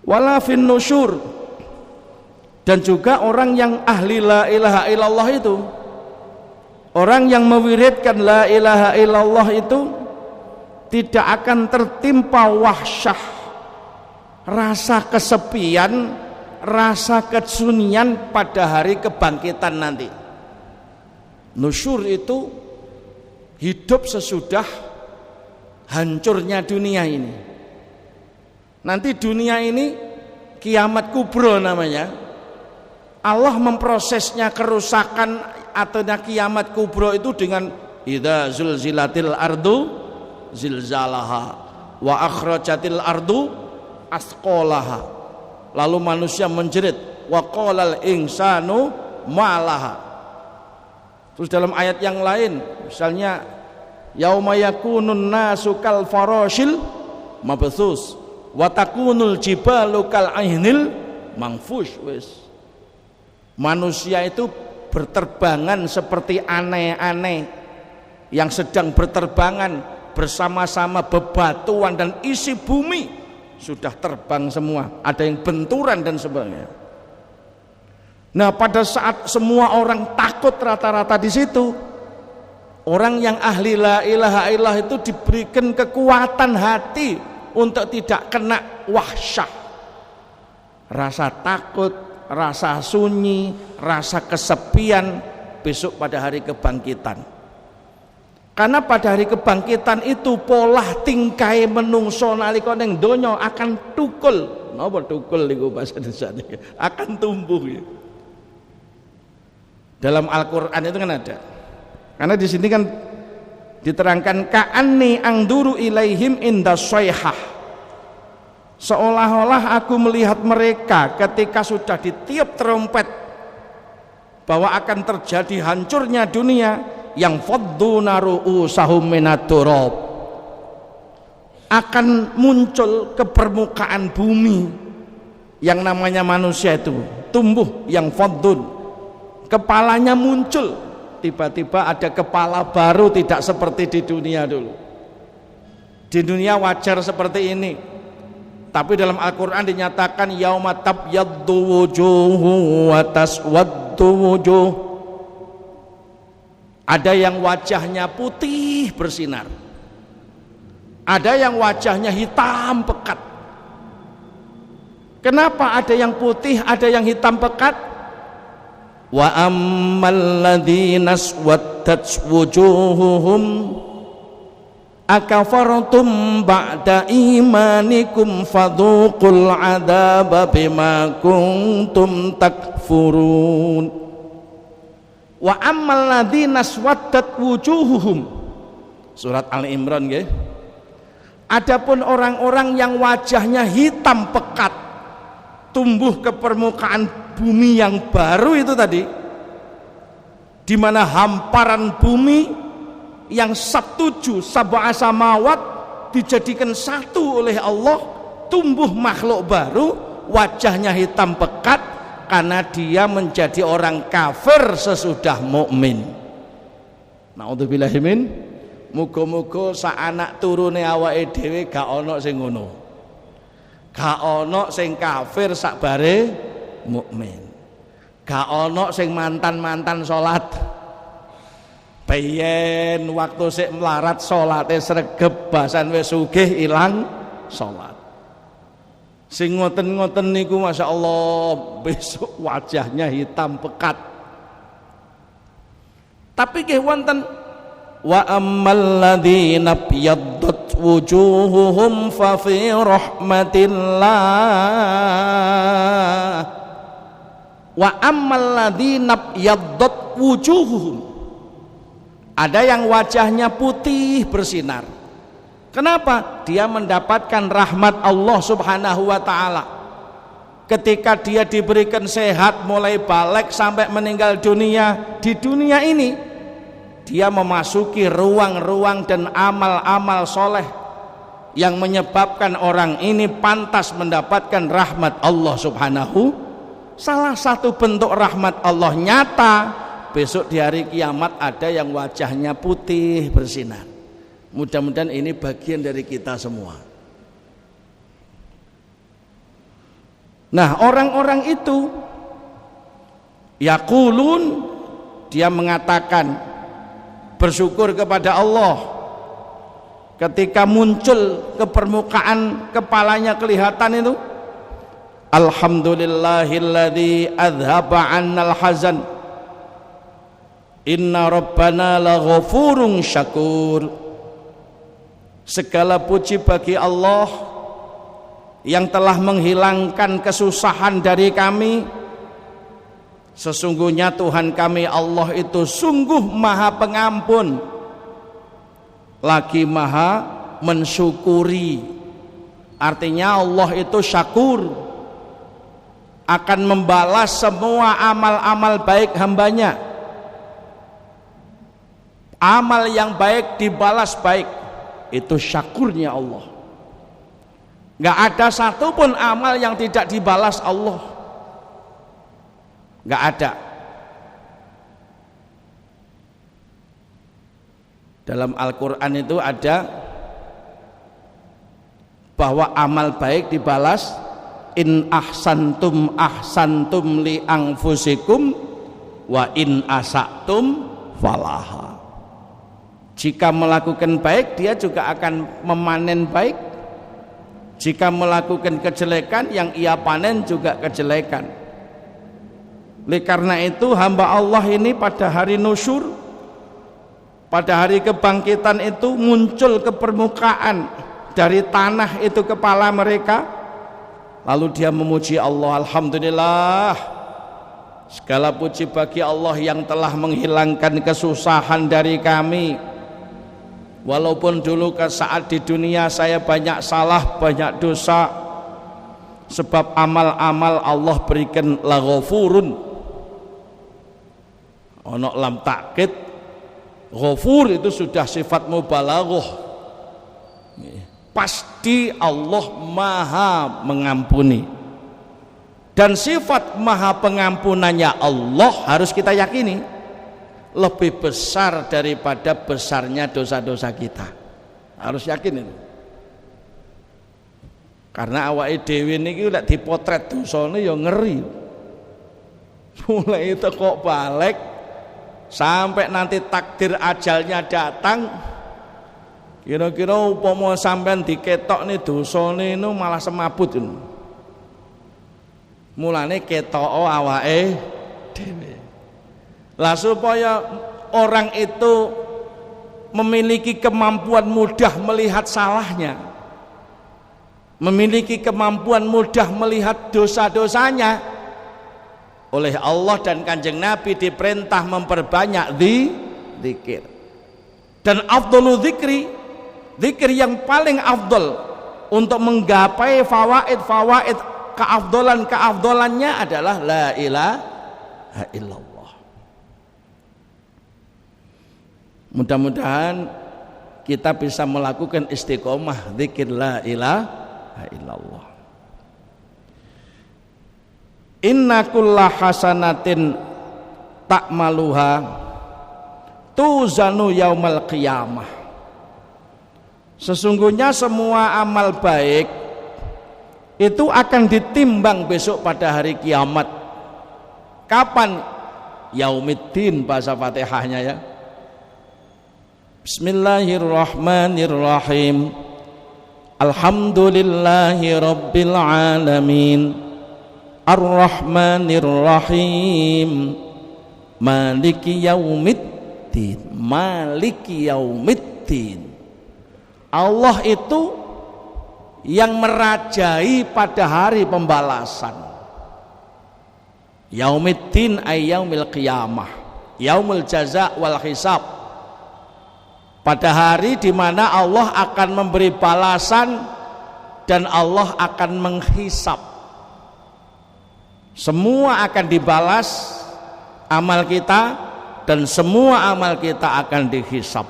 wala fin nusyur, dan juga orang yang ahli la ilaha illallah itu, orang yang mewiridkan la ilaha illallah itu tidak akan tertimpa wahsyah, rasa kesepian, rasa kesunyian pada hari kebangkitan nanti. Nusyur itu hidup sesudah hancurnya dunia ini. Nanti dunia ini kiamat kubro namanya. Allah memprosesnya kerusakan atau kiamat kubro itu dengan idza zulzilatil ardu zilzalaha wa akhrajatil ardu asqalaha. Lalu manusia menjerit wa qalal insanu malaha. Terus dalam ayat yang lain misalnya yauma yakunun nasu kal farashil mabthus wa takunul jibalu kal ainil mangfush. Manusia itu berterbangan seperti aneh-aneh yang sedang berterbangan bersama-sama, bebatuan dan isi bumi sudah terbang semua, ada yang benturan dan sebagainya. Nah, pada saat semua orang takut rata-rata di situ, orang yang ahli la ilaha illallah itu diberikan kekuatan hati untuk tidak kena wahsyah, rasa takut, rasa sunyi, rasa kesepian besok pada hari kebangkitan. Karena pada hari kebangkitan itu pola tingkai menungso nalika ning donya akan tukul. Napa tukul niku bahasa Indonesia akan tumbuh ya. Dalam Al-Qur'an itu kan ada. Karena di sini kan diterangkan ka'anni angduru ilaihim inda sayhah. Seolah-olah aku melihat mereka ketika sudah ditiup trompet bahwa akan terjadi hancurnya dunia, yang fadduna ru'usahum minad turab, akan muncul ke permukaan bumi yang namanya manusia itu tumbuh, yang faddun, kepalanya muncul, tiba-tiba ada kepala baru, tidak seperti di dunia dulu. Di dunia wajar seperti ini, tapi dalam Al-Quran dinyatakan yauma tabyaddu wujuhu wa taswaddu wujuh. Ada yang wajahnya putih bersinar, ada yang wajahnya hitam pekat. Kenapa ada yang putih, ada yang hitam pekat? Wa ammal ladzina aswaddat wujuhuhum akafartum ba'da imanikum fadhuqul adzaba bima kuntum takfurun. Wa ammal ladzina aswaddat wujuhuhum, surat Al-Imran nggih. Adapun orang-orang yang wajahnya hitam pekat, tumbuh ke permukaan bumi yang baru itu tadi, di mana hamparan bumi yang sabtuju sab'a samawat dijadikan satu oleh Allah, tumbuh makhluk baru, wajahnya hitam pekat karena dia menjadi orang kafir sesudah mukmin. Naudzubillahi min. Muga-muga sak anak turune awake dhewe gak ana sing ngono. Gak ana sing kafir sak bare mukmin. Gak ana sing mantan-mantan salat. Biyen waktu sik melarat salate sregep, basan wis sugih ilang salat. Sing ngoten-ngoten niku Masya Allah besok wajahnya hitam pekat. Tapi nggih wonten wa ammal ladzina biyaddat wujuhuhum fa fi rahmatillah. Wa ammal ladzina biyaddat wujuhuhum, ada yang wajahnya putih bersinar. Kenapa? Dia mendapatkan rahmat Allah Subhanahu wa ta'ala. Ketika dia diberikan sehat mulai balik sampai meninggal dunia, di dunia ini dia memasuki ruang-ruang dan amal-amal soleh yang menyebabkan orang ini pantas mendapatkan rahmat Allah Subhanahu. Salah satu bentuk rahmat Allah nyata, besok di hari kiamat ada yang wajahnya putih bersinar. Mudah-mudahan ini bagian dari kita semua. Nah, orang-orang itu yaqulun, dia mengatakan bersyukur kepada Allah ketika muncul ke permukaan kepalanya kelihatan itu, alhamdulillahilladzi adhaba 'annal hazan inna rabbana laghafurun syakur. Segala puji bagi Allah yang telah menghilangkan kesusahan dari kami. Sesungguhnya Tuhan kami Allah itu sungguh maha pengampun, lagi maha mensyukuri. Artinya Allah itu syakur, akan membalas semua amal-amal baik hambanya. Amal yang baik dibalas baik, itu syakurnya Allah. Gak ada satupun amal yang tidak dibalas Allah, gak ada. Dalam Al-Quran itu ada bahwa amal baik dibalas, in ahsantum ahsantum li anfusikum wa in asatum falaha. Jika melakukan baik, dia juga akan memanen baik. Jika melakukan kejelekan, yang ia panen juga kejelekan. Oleh karena itu hamba Allah ini pada hari nusyur, pada hari kebangkitan itu muncul ke permukaan dari tanah itu kepala mereka, lalu dia memuji Allah. Alhamdulillah, segala puji bagi Allah yang telah menghilangkan kesusahan dari kami. Walaupun dulu ke saat di dunia saya banyak salah, banyak dosa, sebab amal-amal Allah berikan laghafurun, ono lam takkid. Ghafur itu sudah sifat mubalaghah, pasti Allah maha mengampuni. Dan sifat maha pengampunannya Allah harus kita yakini lebih besar daripada besarnya dosa-dosa kita. Harus yakin itu. Karena awake dhewe niki lek dipotret dosane ya ngeri. Mulai itu kok balik sampai nanti takdir ajalnya datang, kira-kira upama sampean diketok nih dosane itu malah semabut itu. Mulane ketok awake dhewe. Lah supaya orang itu memiliki kemampuan mudah melihat salahnya, memiliki kemampuan mudah melihat dosa-dosanya, oleh Allah dan Kanjeng Nabi diperintah memperbanyak zikir. Dan afdhalu dzikri, zikir yang paling afdal untuk menggapai fawaid keafdalannya adalah la ilaha illallah. Mudah-mudahan kita bisa melakukan istiqomah zikir la ilaha illallah. Inna kulla hasanatin ta'maluha tuzanu yaumal qiyamah. Sesungguhnya semua amal baik itu akan ditimbang besok pada hari kiamat. Kapan? Yaumiddin bahasa Fatihahnya ya. Bismillahirrahmanirrahim. Alhamdulillahi rabbil alamin. Ar-Rahmanir-Rahim. Maliki yaumiddin. Maliki yaumiddin. Allah itu yang merajai pada hari pembalasan. Yaumiddin ay yaumil qiyamah, yaumul jaza wal hisab. Pada hari di mana Allah akan memberi balasan dan Allah akan menghisab. Semua akan dibalas amal kita dan semua amal kita akan dihisab.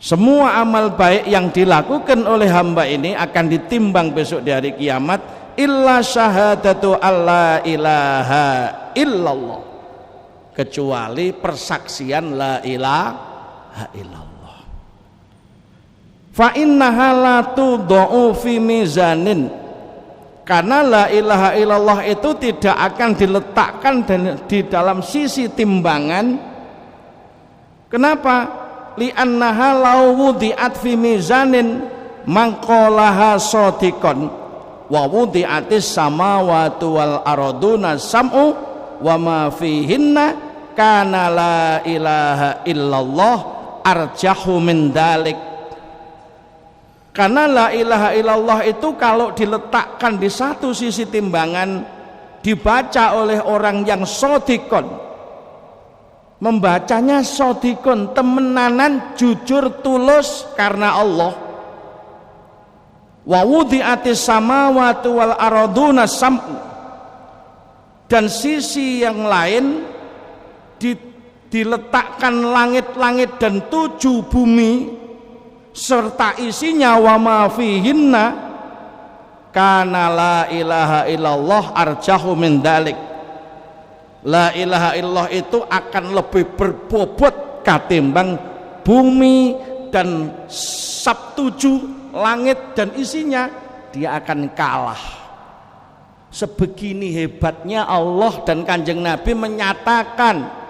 Semua amal baik yang dilakukan oleh hamba ini akan ditimbang besok di hari kiamat, illa syahadatu alla ilaha illallah, kecuali persaksian la ilaha illallah. Fa innaha la tudau fi mizanin Karena la ilaha illallah itu tidak akan diletakkan di dalam sisi timbangan. Kenapa? Li'annaha law wudi'at fi mizanin mangqalaha shadiqan wa wudi'atis samawati wal arduna sam'u wa ma fihinna kana la ilaha illallah arjahu min dalik. Karena la ilaha illallah itu kalau diletakkan di satu sisi timbangan, dibaca oleh orang yang shadiqan, membacanya shadiqan, temenanan, jujur, tulus karena Allah. Wa wudi'atis samawati wal arduna sam'u, dan sisi yang lain diletakkan langit-langit dan 7 bumi serta isinya, wa ma fihinna kana la ilaha illallah arjahu min dalik. La ilaha illallah itu akan lebih berbobot katimbang bumi dan 7 langit dan isinya, dia akan kalah. Sebegini hebatnya Allah, dan Kanjeng Nabi menyatakan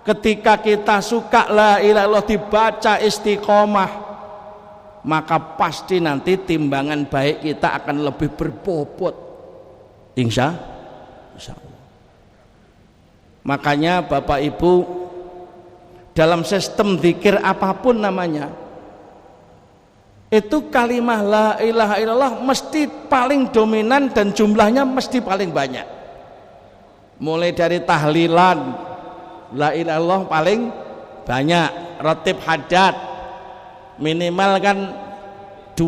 ketika kita suka la ilaha illallah dibaca istiqomah, maka pasti nanti timbangan baik kita akan lebih berbobot, insya Allah. Makanya Bapak Ibu, dalam sistem zikir apapun namanya, itu kalimah la ilaha illallah mesti paling dominan dan jumlahnya mesti paling banyak. Mulai dari tahlilan la ilaha illallah paling banyak, ratib hadat minimal kan 2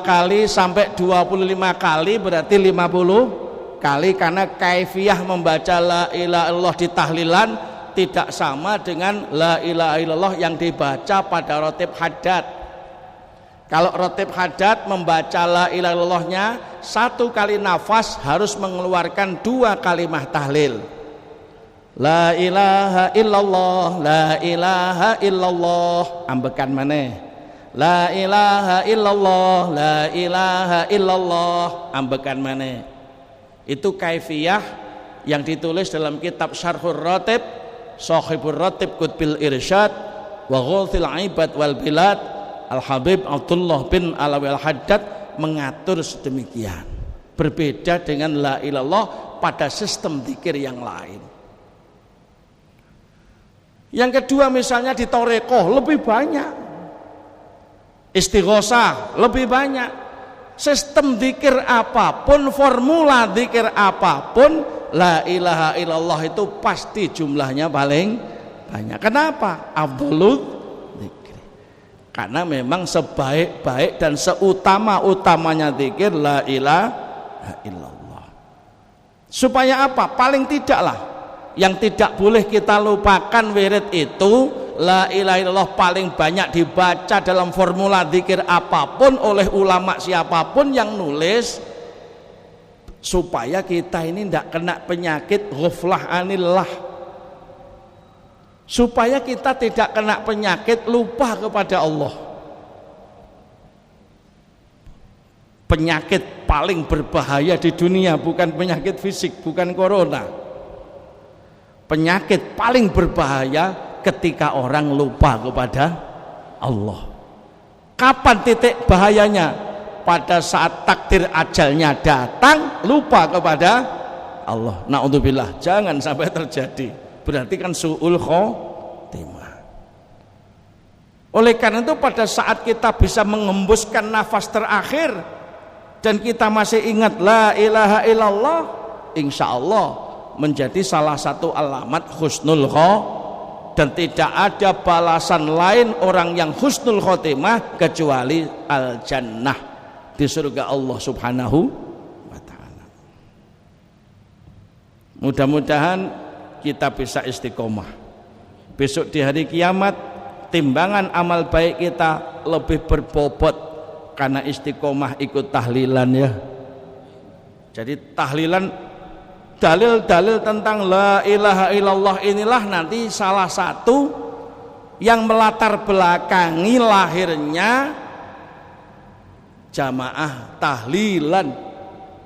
kali sampai 25 kali, berarti 50 kali, karena kaifiyah membaca la ilaha illallah di tahlilan tidak sama dengan la ilaha illallah yang dibaca pada ratib hadat. Kalau ratib hadat membaca la ilaha illallahnya 1 kali nafas harus mengeluarkan 2 kalimah tahlil. La ilaha illallah, la ilaha illallah, ambekan maneh. La ilaha illallah, la ilaha illallah, ambekan maneh. Itu kaifiyah yang ditulis dalam kitab Syarhur Ratib, Shahibur Ratib Qutbil Irsyad wa Ghawthil Ibad wal Bilad, Al-Habib Abdullah bin Alawi Al-Haddad mengatur sedemikian. Berbeda dengan la ilallah pada sistem zikir yang lain. Yang kedua misalnya di Torekoh lebih banyak, Istighosah lebih banyak. Sistem zikir apapun, formula zikir apapun, la ilaha illallah itu pasti jumlahnya paling banyak. Kenapa? Afdhalul zikri. Karena memang sebaik-baik dan seutama-utamanya zikir la ilaha illallah. Supaya apa? Paling tidaklah yang tidak boleh kita lupakan wirid itu, la ilaha illallah paling banyak dibaca dalam formula zikir apapun oleh ulama siapapun yang nulis, supaya kita ini tidak kena penyakit ghaflah anillah, supaya kita tidak kena penyakit lupa kepada Allah. Penyakit paling berbahaya di dunia bukan penyakit fisik, bukan corona. Penyakit paling berbahaya ketika orang lupa kepada Allah. Kapan titik bahayanya? Pada saat takdir ajalnya datang lupa kepada Allah. Na'udzubillah, jangan sampai terjadi. Berarti kan su'ul khotimah. Oleh karena itu pada saat kita bisa mengembuskan nafas terakhir dan kita masih ingat la ilaha illallah, insya Allah menjadi salah satu alamat husnul khotimah. Dan tidak ada balasan lain orang yang husnul khotimah kecuali al-jannah, di surga Allah subhanahu wa ta'ala. Mudah-mudahan kita bisa istiqomah. Besok di hari kiamat timbangan amal baik kita lebih berbobot karena istiqomah ikut tahlilan ya. Jadi tahlilan, dalil-dalil tentang la ilaha illallah inilah nanti salah satu yang melatar belakangi lahirnya jamaah tahlilan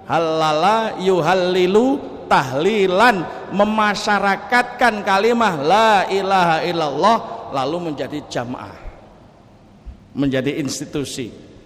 halala yuhallilu tahlilan, memasyarakatkan kalimah la ilaha illallah lalu menjadi jamaah, menjadi institusi.